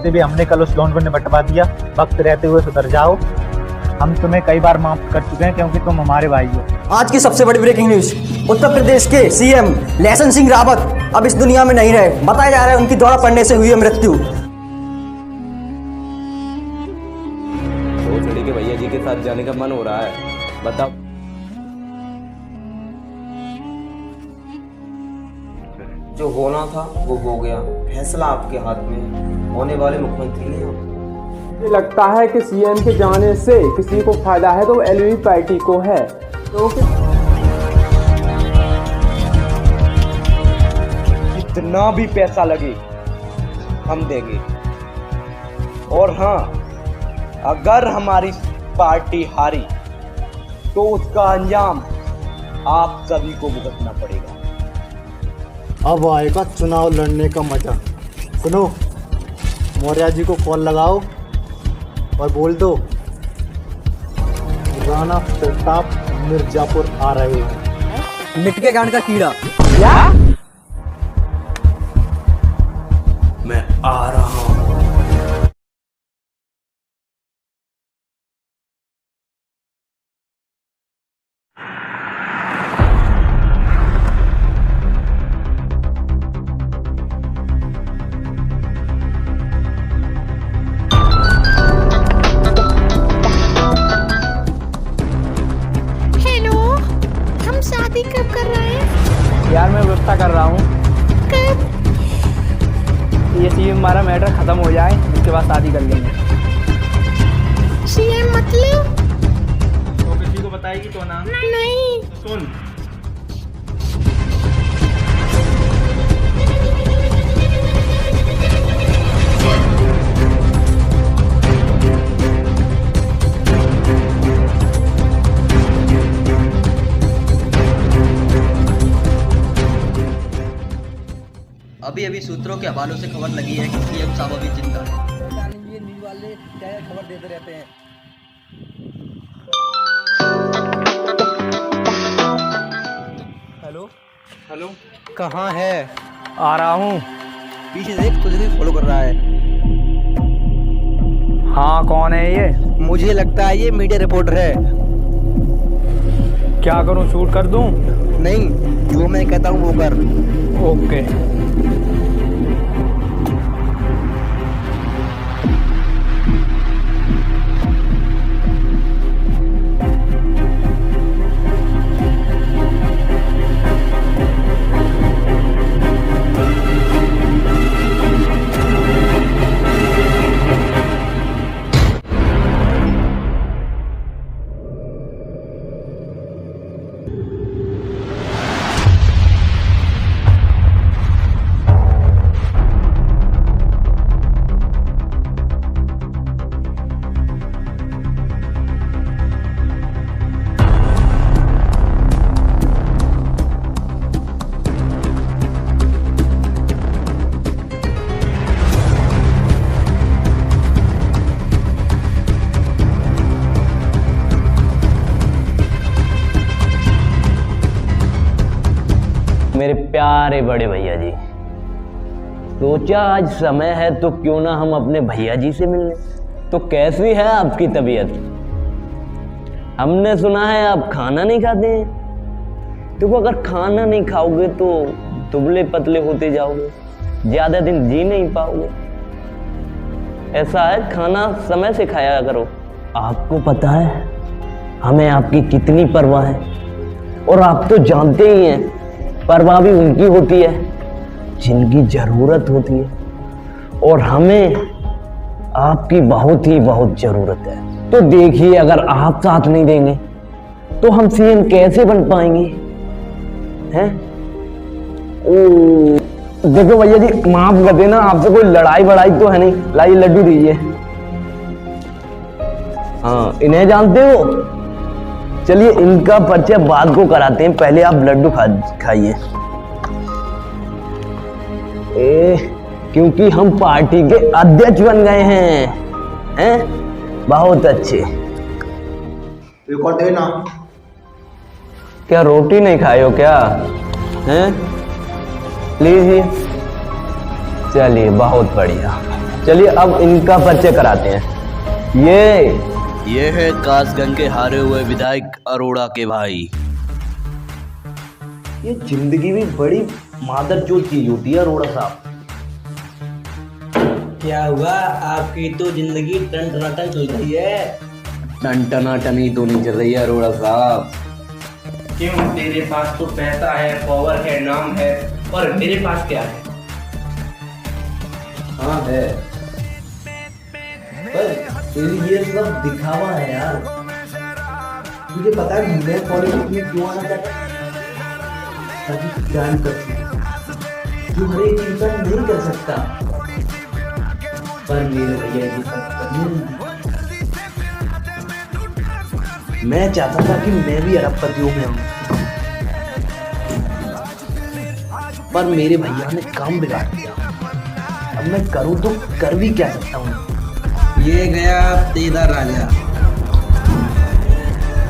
भी हमने कल उस लॉन को निपटवा दिया। वक्त रहते हुए सुधर जाओ। हम तुम्हें कई बार माफ कर चुके हैं क्योंकि तुम हमारे भाई हो। आज की सबसे बड़ी ब्रेकिंग न्यूज, उत्तर प्रदेश के सीएम लहसन सिंह रावत अब इस दुनिया में नहीं रहे। बताया जा रहा है उनकी दौरा पड़ने से हुई है मृत्यु। भोसड़ी के भैया जी के साथ जाने का मन हो रहा है, बताओ। जो होना था वो हो गया, फैसला आपके हाथ में। होने वाले मुख्यमंत्री हैं आप। मुझे लगता है कि सीएम के जाने से किसी को फायदा है तो एलवी पार्टी को है। तो जितना भी पैसा लगे हम देंगे। और हाँ, अगर हमारी पार्टी हारी तो उसका अंजाम आप सभी को भुगतना पड़ेगा। अब आएगा चुनाव लड़ने का मजा। सुनो, मौर्य जी को कॉल लगाओ और बोल दो राणा प्रताप मिर्जापुर आ रहे हैं। मिटके गांड का कीड़ा। क्या? मैं आ रहा हूं। शादी कब कर रहे हैं? यार मैं व्यवस्था कर रहा हूँ। कब? ये सीएम हमारा मैटर खत्म हो जाए, उसके बाद शादी कर लेंगे। सीएम मतलब? तो किसी को बताएगी तो ना? नहीं। तो सुन, अभी अभी सूत्रों के हवालों से खबर लगी है कि सीएम साहब अभी जिंदा है। ये न्यूज़ वाले क्या खबर देते रहते हैं। हेलो हेलो, कहाँ है? आ रहा हूँ। पीछे देख, तुझे फॉलो कर रहा है। हाँ, कौन है ये? मुझे लगता है ये मीडिया रिपोर्टर है। क्या करूँ, शूट कर दूँ? नहीं, जो मैं कहता हूँ वो कर। ओके। मेरे प्यारे बड़े भैया जी, सोचा आज समय है तो क्यों ना हम अपने भैया जी से मिलने। तो कैसी है आपकी तबीयत? हमने सुना है आप खाना नहीं खाते हैं। देखो, अगर खाना नहीं खाओगे तो दुबले पतले होते जाओगे, ज्यादा दिन जी नहीं पाओगे। ऐसा है, खाना समय से खाया करो। आपको पता है हमें आपकी कितनी परवाह है, और आप तो जानते ही हैं परवाह भी उनकी होती है जिनकी जरूरत होती है, और हमें आपकी बहुत ही बहुत जरूरत है। तो देखिए, अगर आप साथ नहीं देंगे तो हम सीएम कैसे बन पाएंगे? हैं? देखो भैया जी, माफ कर देना, आपसे कोई लड़ाई वड़ाई तो है नहीं। लाइए लड्डू दीजिए। हाँ, इन्हें जानते हो? चलिए इनका परिचय बाद को कराते हैं, पहले आप लड्डू खाइए। क्योंकि हम पार्टी के अध्यक्ष बन गए हैं। बहुत अच्छे। रिकॉर्ड देना। क्या रोटी नहीं खाए हो क्या? हैं? प्लीज ही। चलिए बहुत बढ़िया। चलिए अब इनका परिचय कराते हैं। ये है कासगंज के हारे हुए विधायक अरोड़ा के भाई। ये जिंदगी में बड़ी मादरचोद चीज होती है अरोड़ा साहब। क्या हुआ? आपकी तो जिंदगी टन टनाटन चल रही है। टन टनाटनी तो नहीं चल रही है अरोड़ा साहब। क्यों? तेरे पास तो पैसा है, पावर है, नाम है, और मेरे पास क्या है? हाँ है, पर ये सब दिखावा है यार। मुझे पता है मैं पॉलिटिक्स में क्यों आना चाहता हूँ, ताकि ज्ञान कर सकूं जो हर एक इंसान नहीं कर सकता। पर मेरे भैया ये सब करने, मैं चाहता था कि मैं भी अरबपतियों में आऊं, पर मेरे भैया ने काम बिगाड़ दिया। अब मैं करूं तो कर भी क्या सकता हूं। ये गया तेरा राजा।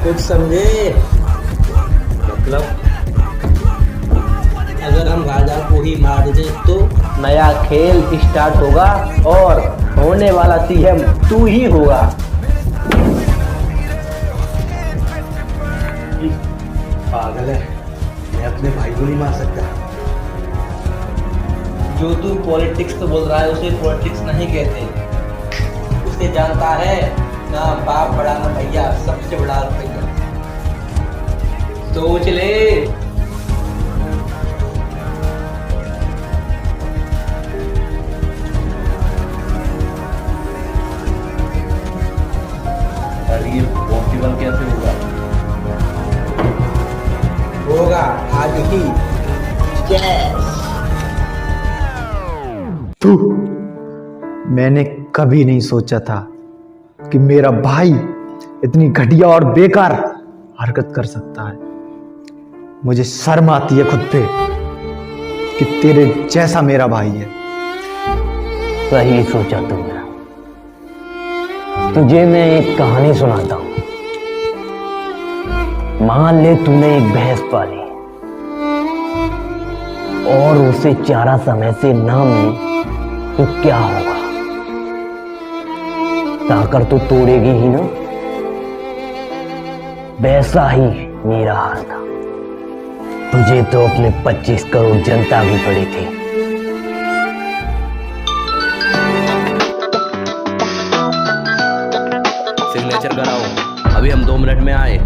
कुछ समझे? मतलब अगर हम राजा को ही मार दें तो नया खेल स्टार्ट होगा और होने वाला सीएम तू ही होगा। पागल है, मैं अपने भाई को नहीं मार सकता। जो तू पॉलिटिक्स तो बोल रहा है उसे पॉलिटिक्स नहीं कहते। उसे जानता है ना बाप बड़ा ना भैया, सबसे बड़ा रुपया। सोच ले। ये पॉसिबल कैसे होगा? होगा आज ही। मैंने कभी नहीं सोचा था कि मेरा भाई इतनी घटिया और बेकार हरकत कर सकता है। मुझे शर्म आती है खुद पे कि तेरे जैसा मेरा भाई है। सही सोचा तुमने। तुझे मैं एक कहानी सुनाता हूं। मान ले तूने एक भैंस पाली और उसे चारा समय से ना मिले तो क्या होगा? ताकर तो तोड़ेगी ही ना। वैसा ही मेरा हाल था। तुझे तो अपने 25 करोड़ जनता भी पड़ी थी। सिग्नेचर कराओ, अभी हम 2 मिनट में आए।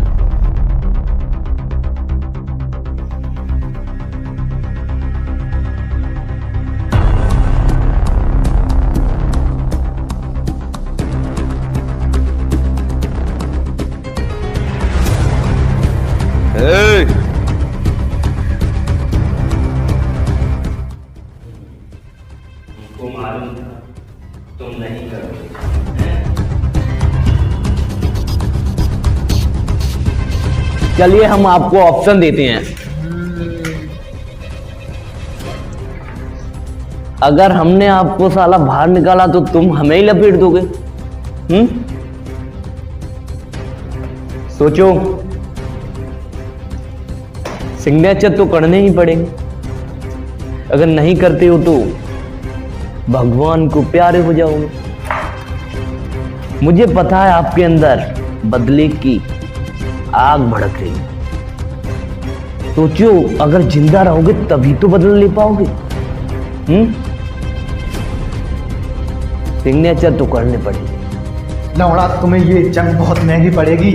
तुमको मालूम था तुम नहीं करोगे। चलिए हम आपको ऑप्शन देते हैं। अगर हमने आपको साला बाहर निकाला तो तुम हमें ही लपेट दोगे। सोचो, सिग्नेचर तो करने ही पड़ेंगे। अगर नहीं करते हो तो भगवान को प्यारे हो जाओगे। मुझे पता है आपके अंदर बदले की आग भड़क रही है। सोचो, अगर जिंदा रहोगे तभी तो बदला ले पाओगे। सिग्नेचर तो करने पड़ेगी। लौड़ा, तुम्हें ये जंग बहुत महंगी पड़ेगी।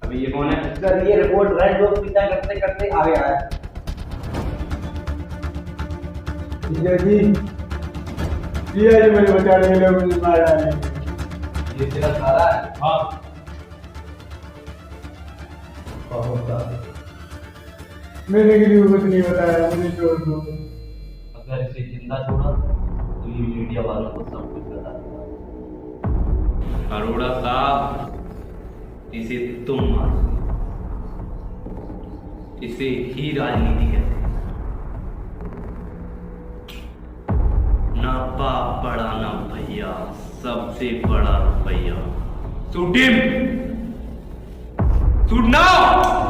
अभी ये कौन है? सर ये रिपोर्ट रेड डॉग पिता करते करते आगे आया। जी मेरे बचाने के लिए मुझे मारा है। ये तेरा सारा है? हाँ, मैंने किसी को कुछ नहीं बताया, मुझे छोड़ दो। अगर इसे जिंदा छोड़ा तो ये मीडिया वालों को सब कुछ बता देगा। अरोड़ा साहब, इसे तुम मानो, इसे ही राजनीति कहते हैं। ना बाप बड़ा ना भैया, सबसे बड़ा रुपया। Shoot him! Shoot now!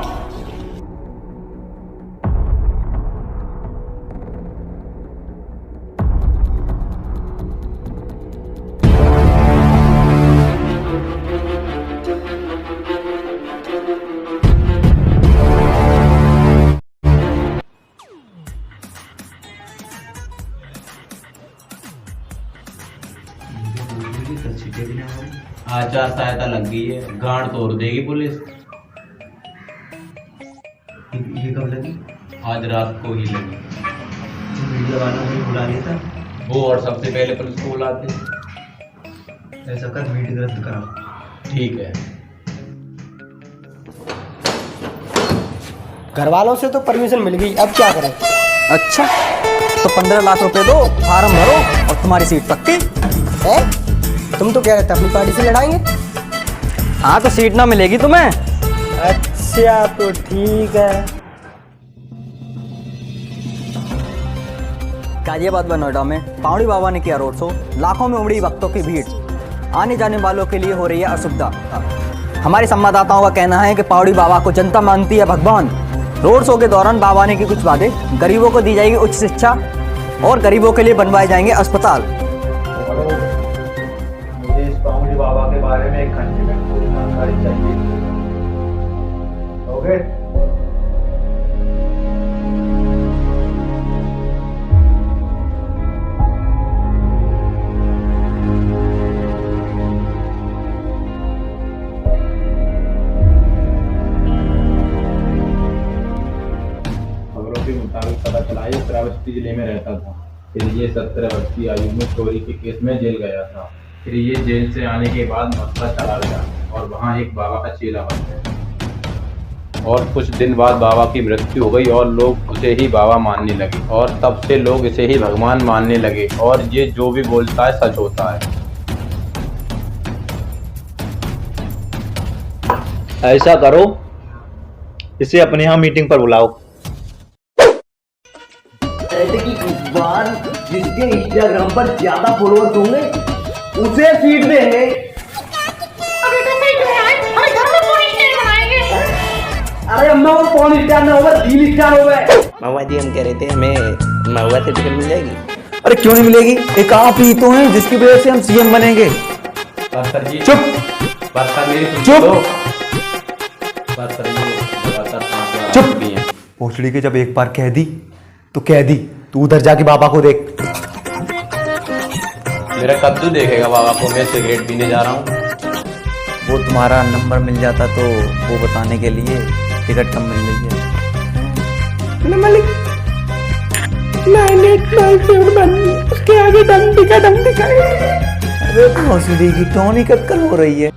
आचार संहिता लग गई है, गांड तोड़ देगी पुलिस। ये कब लगी? आज रात को ही लगी। मीडिया वालों को बुला लिया था। वो और सबसे पहले पुलिस को बुलाते हैं। ऐसा कर, मीटिंग रद्द करा। ठीक है। घर वालों से तो परमिशन मिल गई, अब क्या करें? अच्छा, तो 15 लाख रुपए दो, फार्म भरो और तुम्हारी सीट पक्की है। तुम तो कह रहे थे अपनी पार्टी से लड़ाएंगे। हाँ, तो सीट ना मिलेगी तुम्हें। अच्छा, तो ठीक है। गाजियाबाद व नोएडा में पावड़ी बाबा ने किया रोड शो, लाखों में उमड़ी भक्तों की भीड़। आने जाने वालों के लिए हो रही है असुविधा। हमारे संवाददाताओं का कहना है कि पावड़ी बाबा को जनता मानती है भगवान। रोड शो के दौरान बाबा ने की कुछ वादे, गरीबों को दी जाएगी उच्च शिक्षा और गरीबों के लिए बनवाए जाएंगे अस्पताल। मुझे इस पावड़ी बाबा के बारे में 1 घंटे में पूरी जानकारी चाहिए। ओके? खबरों के मुताबिक पता चला ये श्रावस्ती जिले में रहता था। फिर ये 17 वर्ष की आयु में चोरी के केस में जेल गया था। फिर ये जेल से आने के बाद मथुरा चला गया और वहाँ एक बाबा का चेला बन गया। और कुछ दिन बाद बाबा की मृत्यु हो गई और लोग उसे ही बाबा मानने लगे और तब से लोग इसे ही भगवान मानने लगे और ये जो भी बोलता है सच होता है। ऐसा करो, इसे अपने यहाँ मीटिंग पर बुलाओ। जिसके इंस्टाग्राम पर ज्यादा फॉलोअर्स होंगे उसे फीड देंगे। अरे अम्मा, वो कौन स्टार ना होगा, 3 स्टार हो गए। महुआ जी, हम कह रहे थे हमें महुआ से टिकट मिल जाएगी। अरे क्यों नहीं मिलेगी? एक आप ही तो हैं जिसकी वजह से हम सीएम बनेंगे। चुप! चुप! भोसड़ी के जब एक बार कह दी तो कह दी। तू उधर जाके बाबा को देख। मेरा कद्दू देखेगा बाबा को, मैं सिगरेट पीने जा रहा हूँ। वो तुम्हारा नंबर मिल जाता तो वो बताने के लिए टिकट कम मिल रही है। 9897 उसके आगे दम दिखा। अरे भोसड़ी की टोनी कक्कल हो रही है।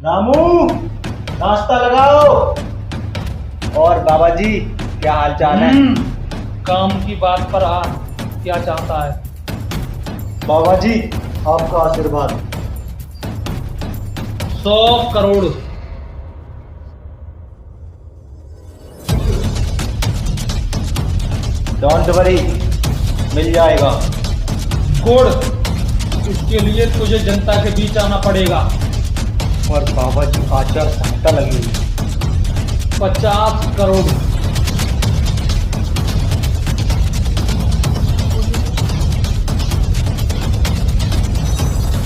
रामू, नाश्ता लगाओ। और बाबा जी, क्या हाल चाल है? काम की बात पर आ, क्या चाहता है? बाबा जी, आपका आशीर्वाद। 100 करोड़। डोंट वरी, मिल जाएगा। गुड, इसके लिए तुझे जनता के बीच आना पड़ेगा। और बाबा जी, आचार संहिता लगी हुई। 50 करोड़।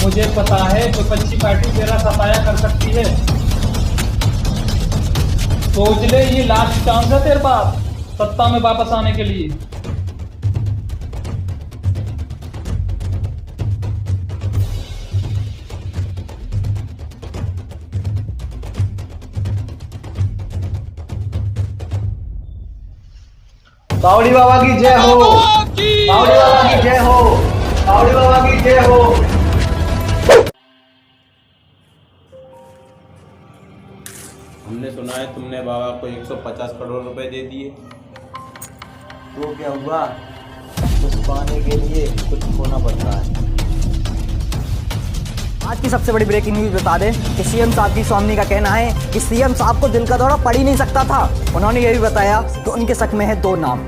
मुझे पता है विपक्षी पार्टी तेरा सफाया कर सकती है। सोच ले, ये लास्ट चांस है तेरे पास सत्ता में वापस आने के लिए। पावड़ी बाबा की जय हो। पावड़ी बाबा की जय हो। पावड़ी बाबा की जय जय हो। हमने सुना है तुमने बाबा को 150 करोड़ रुपए दे दिए। तो क्या हुआ, कुछ पाने के लिए कुछ खोना पड़ता है। आज की सबसे बड़ी ब्रेकिंग न्यूज बता दें कि सीएम साहब की स्वामी का कहना है कि सीएम साहब को दिल का दौरा पड़ ही नहीं सकता था। उन्होंने ये भी बताया कि उनके शक में है 2 नाम।